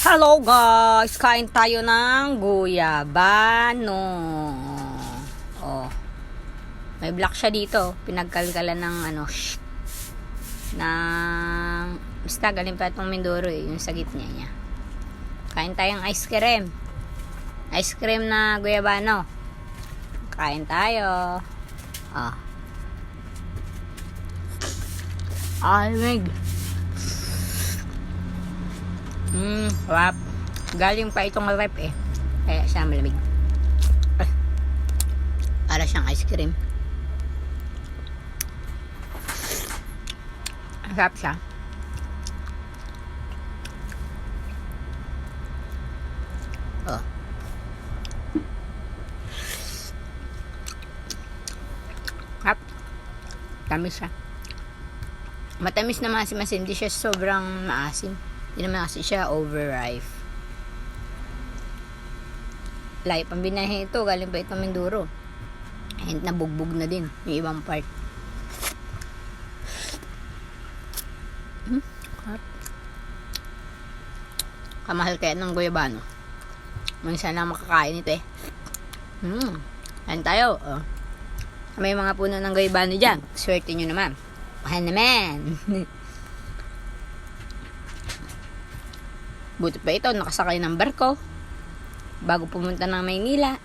Hello guys! Kain tayo ng guyabano. Oh. May black siya dito. Pinagkalkalan ng basta galing pa itong Mindoro yung sa gitna niya. Kain tayong ice cream. Ice cream na guyabano. Kain tayo. Oh. Alamig. Sarap. Galing pa itong rep eh. Kaya siya malamig. Para siyang ice cream. Sarap siya. Oh. Sarap. Tamis siya. Matamis na masim-masim. Hindi siya sobrang maasim. Hindi naman kasi siya overripe. Lahat pang binahe ito. Galing pa itong Mindoro. And nabugbog na din yung ibang part. Kamahal kaya ng guyabano. Minsan lang makakain ito eh. Kain tayo. Oh. May mga puno ng guyabano dyan. Swerte nyo naman. Mahal naman. Buti pa ito, nakasakay ng barko bago pumunta ng Maynila.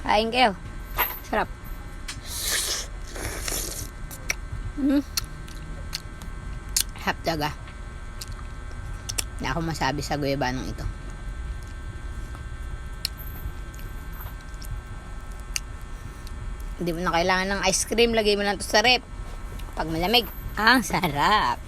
Kain kayo. Sarap. Sarap talaga. Hindi ako masabi sa guyabanong ito. Hindi mo na kailangan ng ice cream. Lagay mo lang ito sa rep. Pag malamig, ang sarap.